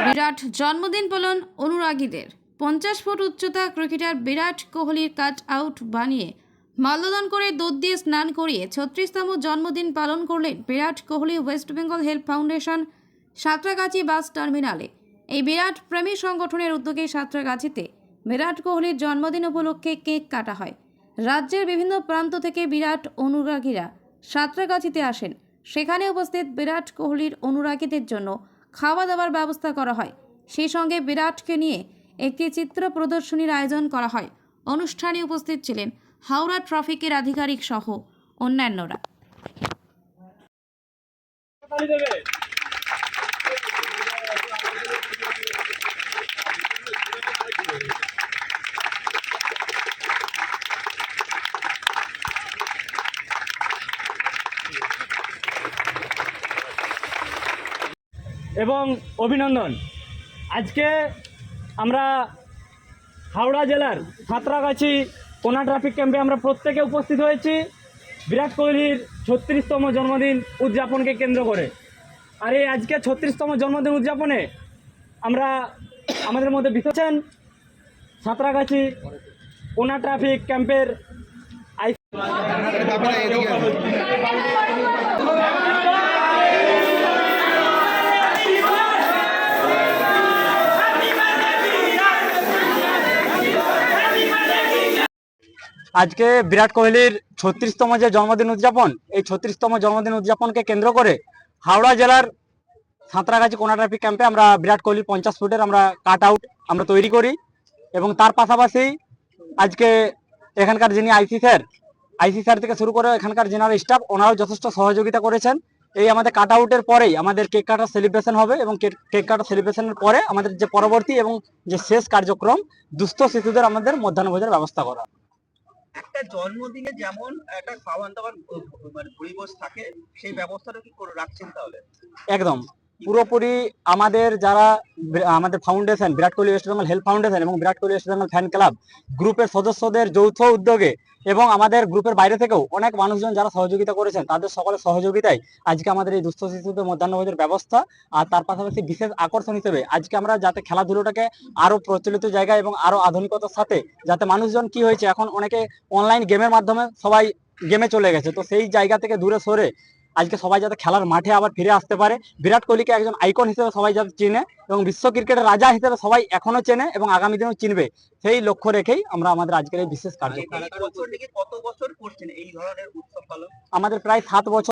বিরাট জন্মদিন পালন অনুরাগীদের। 50 ফুট উচ্চতা ক্রিকেটার বিরাট কোহলির কাট আউট বানিয়ে মাল্যদান করে দুধ দিয়ে স্নান করিয়ে 36তম জন্মদিন পালন করলেন Virat Kohli. West Bengal health foundation Santragachi bus টার্মিনালে এই বিরাট প্রেমী সংগঠনের উদ্যোগে সাঁতরাগাছিতে বিরাট কোহলির জন্মদিন উপলক্ষে কেক কাটা হয়। রাজ্যের বিভিন্ন প্রান্ত থেকে বিরাট অনুরাগীরা সাঁতরাগাছিতে আসেন। সেখানে উপস্থিত বিরাট কোহলির অনুরাগীদের জন্য খাওয়া দাওয়ার ব্যবস্থা করা হয়। সেই সঙ্গে বিরাটকে নিয়ে একটি চিত্র প্রদর্শনীর আয়োজন করা হয়। অনুষ্ঠানে উপস্থিত ছিলেন হাওড়া ট্রাফিকের আধিকারিক সহ অন্যান্যরা। এবং অভিনন্দন। আজকে আমরা হাওড়া জেলার সাঁতরাগাছি কোনা ট্রাফিক ক্যাম্পে আমরা প্রত্যেকে উপস্থিত হয়েছি বিরাট কোহলির 36তম জন্মদিন উদযাপনকে কেন্দ্র করে। আর এই আজকে 36তম জন্মদিন উদযাপনে আমরা আমাদের মধ্যে বিশেষণ সাঁতরাগাছি কোনা ট্রাফিক ক্যাম্পের আজকে বিরাট কোহলির 36তম যে জন্মদিন উদযাপন, এই 36তম জন্মদিন উদযাপনকে কেন্দ্র করে হাওড়া জেলার সাঁতরাগাছি কোনা ট্রাফিক ক্যাম্পে আমরা বিরাট কোহলির 50 ফুটের আমরা কাট আউট আমরা তৈরি করি। এবং তার পাশাপাশি আজকে এখানকার যিনি আইসি স্যার থেকে শুরু করে এখানকার জেনারেল স্টাফ ওনারাও যথেষ্ট সহযোগিতা করেছেন। এই আমাদের কাট আউটের পরেই আমাদের কেক কাটার সেলিব্রেশন হবে এবং কেক কাটার সেলিব্রেশনের পরে আমাদের যে পরবর্তী এবং যে শেষ কার্যক্রম দুস্থ শিশুদের আমাদের মধ্যাহ্নভোজের ব্যবস্থা করা। একটা জন্মদিনে যেমন একটা খাওয়ান দাওয়ার মানে পরিবেশ থাকে, সেই ব্যবস্থাটা কি করে রাখছেন তাহলে? একদম পুরোপুরি আমাদের যারা আমাদের foundation Virat Kohli West Bengal health foundation এবং বিরাট কোহলি ওয়েস্ট বেঙ্গল ফ্যান ক্লাব গ্রুপের সদস্যদের যৌথ উদ্যোগে এবং আমাদের গ্রুপের বাইরে থেকেও অনেক মানুষজন যারা সহযোগিতা করেছেন তাদের সকলের সহযোগিতায় আজকে আমাদের এই দুস্থ শিশুদের মধ্যাহ্নভোজের ব্যবস্থা। আর তার পাশাপাশি বিশেষ আকর্ষণ হিসেবে আজকে আমরা যাতে খেলাধুলোটাকে আরো প্রচলিত জায়গায় এবং আরো আধুনিকতার সাথে যাতে মানুষজন কি হয়েছে এখন অনেকে অনলাইন গেমের মাধ্যমে সবাই গেমে চলে গেছে, তো সেই জায়গা থেকে দূরে সরে আজকে সবাই যাতে খেলার মাঠে আবার ফিরে আসতে পারে। বিরাট কোহলিকে একজন আইকন হিসেবে সবাই যাতে চিনে এবং বিশ্ব ক্রিকেটের রাজা হিসেবে সবাই এখনো চেনে এবং আগামী দিনেও চিনবে, সেই লক্ষ্য রেখেই আমরা আমাদের আজকের এই বিশেষ কার্যক্রম। কত বছর করছেন এই ধরনের উৎসব পালন? আমাদের প্রায় 7 বছর